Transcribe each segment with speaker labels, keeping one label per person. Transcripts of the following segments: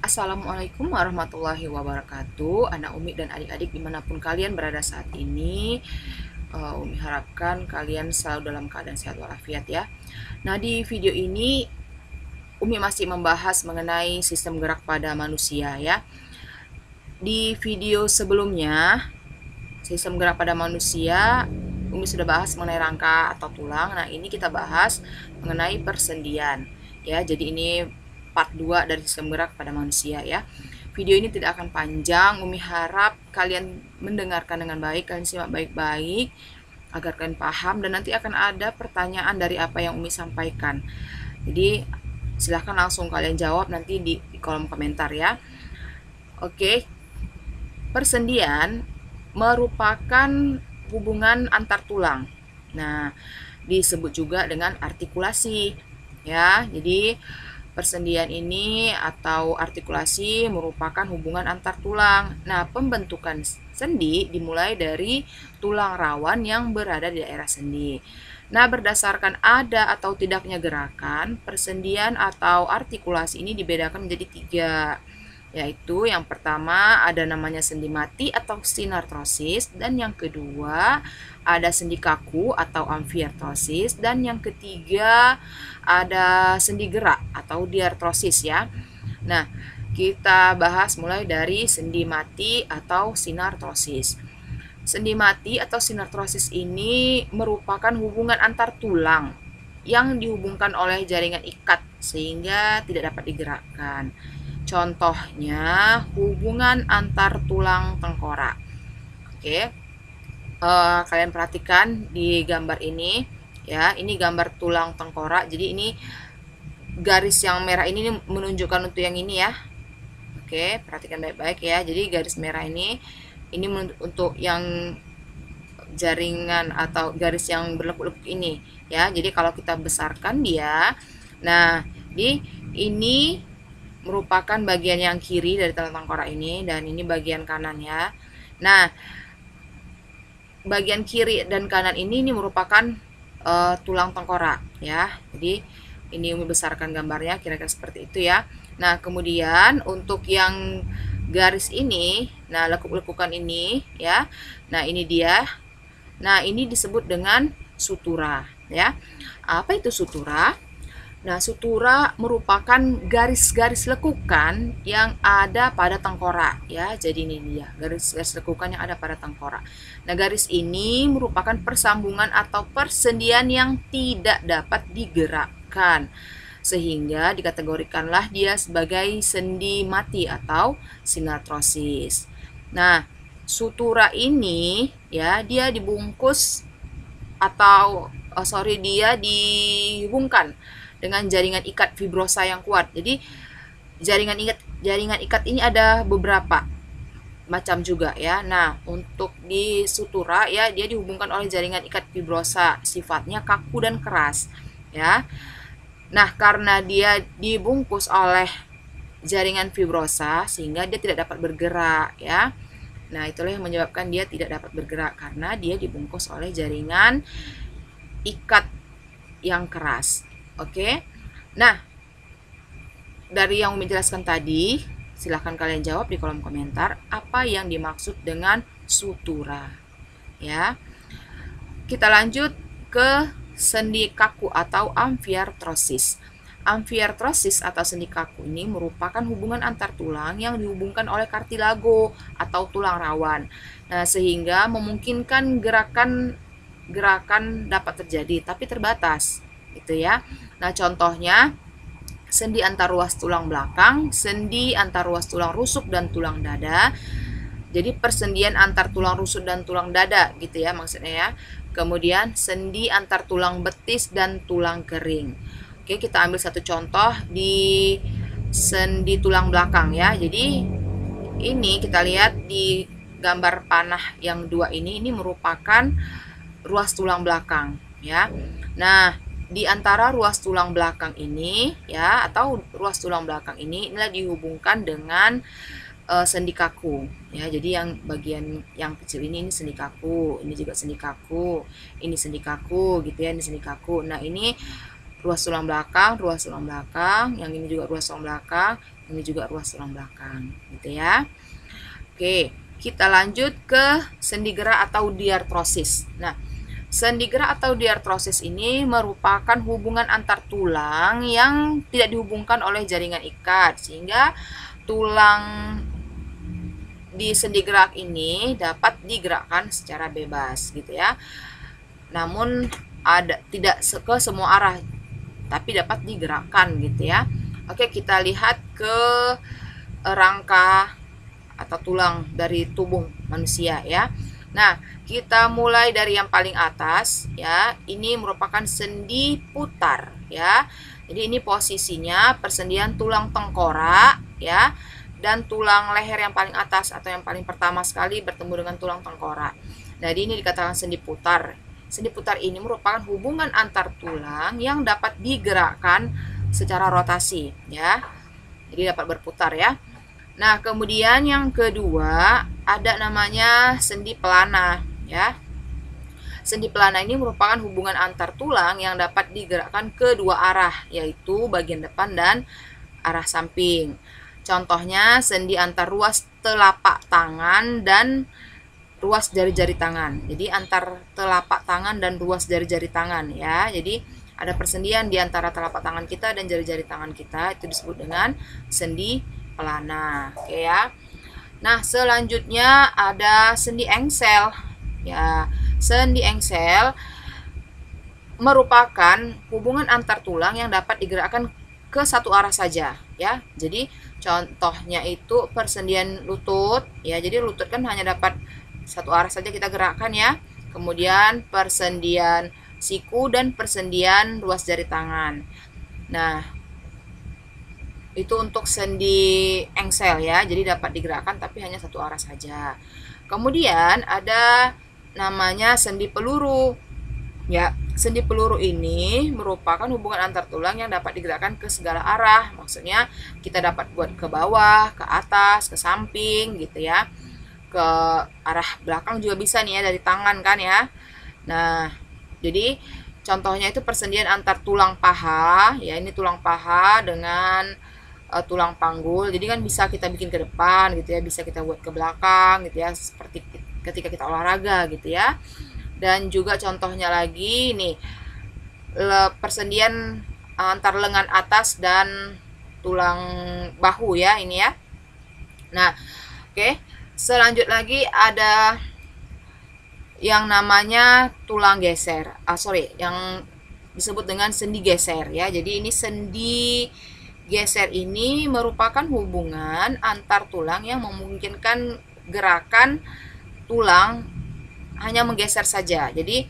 Speaker 1: Assalamualaikum warahmatullahi wabarakatuh. Anak Umi dan adik-adik dimanapun kalian berada saat ini, Umi harapkan kalian selalu dalam keadaan sehat walafiat ya. Nah, di video ini Umi masih membahas mengenai sistem gerak pada manusia ya. Di video sebelumnya, sistem gerak pada manusia, Umi sudah bahas mengenai rangka atau tulang. Nah, ini kita bahas mengenai persendian ya. Jadi ini part 2 dari sistem gerak pada manusia ya. Video ini tidak akan panjang. Umi harap kalian mendengarkan dengan baik, kalian simak baik-baik agar kalian paham, dan nanti akan ada pertanyaan dari apa yang Umi sampaikan. Jadi silahkan langsung kalian jawab nanti di kolom komentar ya. Oke. Persendian merupakan hubungan antar tulang. Nah, disebut juga dengan artikulasi ya. Jadi persendian ini atau artikulasi merupakan hubungan antar tulang. Nah, pembentukan sendi dimulai dari tulang rawan yang berada di daerah sendi. Nah, berdasarkan ada atau tidaknya gerakan, persendian atau artikulasi ini dibedakan menjadi 3, yaitu yang pertama ada namanya sendi mati atau sinartrosis, dan yang kedua ada sendi kaku atau amfiartrosis, dan yang ketiga ada sendi gerak atau diartrosis ya. Nah, kita bahas mulai dari sendi mati atau sinartrosis. Sendi mati atau sinartrosis ini merupakan hubungan antar tulang yang dihubungkan oleh jaringan ikat sehingga tidak dapat digerakkan. Contohnya hubungan antar tulang tengkorak. Oke, kalian perhatikan di gambar ini ya. Ini gambar tulang tengkorak. Jadi ini garis yang merah ini menunjukkan untuk yang ini ya. Oke, perhatikan baik-baik ya. Jadi garis merah ini untuk yang jaringan atau garis yang berlekuk-lekuk ini ya. Jadi kalau kita besarkan dia, nah ini merupakan bagian yang kiri dari tulang tengkorak ini, dan ini bagian kanan ya. Nah, bagian kiri dan kanan ini merupakan tulang tengkorak ya. Jadi ini Umi besarkan gambarnya kira-kira seperti itu ya. Nah, kemudian untuk yang garis ini, nah lekuk-lekukan ini ya. Nah, ini dia. Nah, ini disebut dengan sutura ya. Apa itu sutura? Nah, sutura merupakan garis-garis lekukan yang ada pada tengkorak ya. Jadi ini dia, garis-garis lekukan yang ada pada tengkorak. Nah, garis ini merupakan persambungan atau persendian yang tidak dapat digerakkan, sehingga dikategorikanlah dia sebagai sendi mati atau sinartrosis. Nah, sutura ini ya, dia dibungkus atau dia dihubungkan dengan jaringan ikat fibrosa yang kuat. Jadi jaringan ikat ini ada beberapa macam juga ya. Nah, untuk di sutura ya, dia dihubungkan oleh jaringan ikat fibrosa, sifatnya kaku dan keras ya. Nah, karena dia dibungkus oleh jaringan fibrosa sehingga dia tidak dapat bergerak ya. Nah, itulah yang menyebabkan dia tidak dapat bergerak, karena dia dibungkus oleh jaringan ikat yang keras. Oke. Nah, dari yang Umi jelaskan tadi, silahkan kalian jawab di kolom komentar apa yang dimaksud dengan sutura ya. Kita lanjut ke sendi kaku atau amfiartrosis. Amfiartrosis atau sendi kaku ini merupakan hubungan antar tulang yang dihubungkan oleh kartilago atau tulang rawan. Nah, sehingga memungkinkan gerakan dapat terjadi tapi terbatas gitu ya. Nah, contohnya sendi antar ruas tulang belakang, sendi antar ruas tulang rusuk dan tulang dada. Jadi persendian antar tulang rusuk dan tulang dada gitu ya maksudnya ya. Kemudian sendi antar tulang betis dan tulang kering. Oke, kita ambil satu contoh di sendi tulang belakang ya. Jadi ini kita lihat di gambar panah yang 2 ini merupakan ruas tulang belakang ya. Nah, di antara ruas tulang belakang ini ya, atau ruas tulang belakang ini inilah dihubungkan dengan sendi kaku ya. Jadi yang bagian yang kecil ini sendi kaku, ini juga sendi kaku, ini sendi kaku gitu ya, ini sendi kaku. Nah, ini ruas tulang belakang, ruas tulang belakang, yang ini juga ruas tulang belakang, ini juga ruas tulang belakang, gitu ya. Oke, kita lanjut ke sendi gerak atau diartrosis. Nah, sendi gerak atau diartrosis ini merupakan hubungan antar tulang yang tidak dihubungkan oleh jaringan ikat, sehingga tulang di sendi gerak ini dapat digerakkan secara bebas, gitu ya. Namun tidak ke semua arah, tapi dapat digerakkan, gitu ya. Oke, kita lihat ke rangka atau tulang dari tubuh manusia ya. Nah, kita mulai dari yang paling atas ya. Ini merupakan sendi putar ya. Jadi ini posisinya persendian tulang tengkorak ya, dan tulang leher yang paling atas atau yang paling pertama sekali bertemu dengan tulang tengkorak. Nah, ini dikatakan sendi putar. Sendi putar ini merupakan hubungan antar tulang yang dapat digerakkan secara rotasi ya. Jadi dapat berputar ya. Nah, kemudian yang kedua ada namanya sendi pelana ya. Sendi pelana ini merupakan hubungan antar tulang yang dapat digerakkan ke dua arah, yaitu bagian depan dan arah samping. Contohnya sendi antar ruas telapak tangan dan ruas jari-jari tangan. Jadi antar telapak tangan dan ruas jari-jari tangan ya. Jadi ada persendian di antara telapak tangan kita dan jari-jari tangan kita, itu disebut dengan sendi pelana. Oke ya. Nah, selanjutnya ada sendi engsel. Ya, sendi engsel merupakan hubungan antar tulang yang dapat digerakkan ke satu arah saja ya. Jadi contohnya itu persendian lutut ya. Jadi lutut kan hanya dapat satu arah saja kita gerakkan ya. Kemudian persendian siku dan persendian ruas jari tangan. Nah, itu untuk sendi engsel ya. Jadi dapat digerakkan tapi hanya satu arah saja. Kemudian ada namanya sendi peluru. Ya, sendi peluru ini merupakan hubungan antar tulang yang dapat digerakkan ke segala arah. Maksudnya kita dapat buat ke bawah, ke atas, ke samping gitu ya. Ke arah belakang juga bisa nih ya, dari tangan kan ya. Nah, jadi contohnya itu persendian antar tulang paha ya. Ini tulang paha dengan tulang panggul. Jadi kan bisa kita bikin ke depan gitu ya, bisa kita buat ke belakang gitu ya, seperti ketika kita olahraga gitu ya. Dan juga contohnya lagi nih, persendian antar lengan atas dan tulang bahu ya, ini ya. Nah, oke. Selanjut lagi ada yang namanya tulang geser. Yang disebut dengan sendi geser ya. Jadi ini sendi geser ini merupakan hubungan antar tulang yang memungkinkan gerakan tulang hanya menggeser saja. Jadi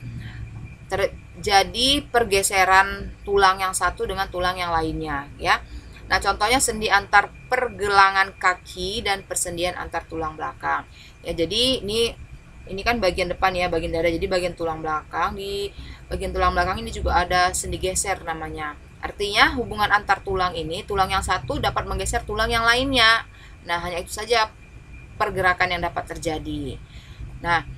Speaker 1: terjadi pergeseran tulang yang satu dengan tulang yang lainnya ya. Nah, contohnya sendi antar pergelangan kaki dan persendian antar tulang belakang. Ya, jadi ini kan bagian depan ya, bagian dada. Jadi bagian tulang belakang, di bagian tulang belakang ini juga ada sendi geser namanya. Artinya hubungan antar tulang ini, tulang yang satu dapat menggeser tulang yang lainnya. Nah, hanya itu saja pergerakan yang dapat terjadi. Nah,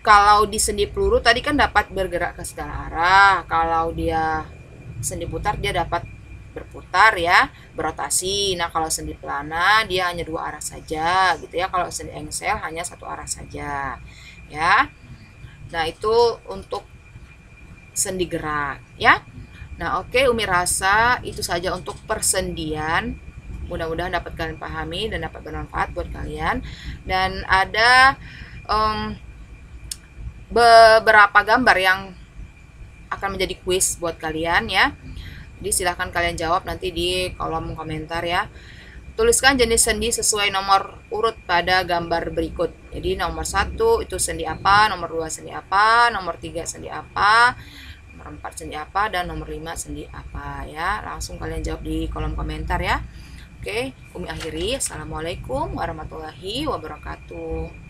Speaker 1: kalau di sendi peluru tadi kan dapat bergerak ke segala arah. Kalau dia sendi putar dia dapat berputar ya, berotasi. Nah, kalau sendi pelana dia hanya dua arah saja gitu ya. Kalau sendi engsel hanya satu arah saja ya. Nah, itu untuk sendi gerak ya. Nah, oke, Umi rasa itu saja untuk persendian. Mudah-mudahan dapat kalian pahami dan dapat bermanfaat buat kalian. Dan ada beberapa gambar yang akan menjadi kuis buat kalian ya. Jadi silahkan kalian jawab nanti di kolom komentar ya. Tuliskan jenis sendi sesuai nomor urut pada gambar berikut. Jadi nomor 1 itu sendi apa, nomor 2 sendi apa, nomor 3 sendi apa, nomor 4 sendi apa, dan nomor 5 sendi apa ya. Langsung kalian jawab di kolom komentar ya. Oke, Umi akhiri. Assalamualaikum warahmatullahi wabarakatuh.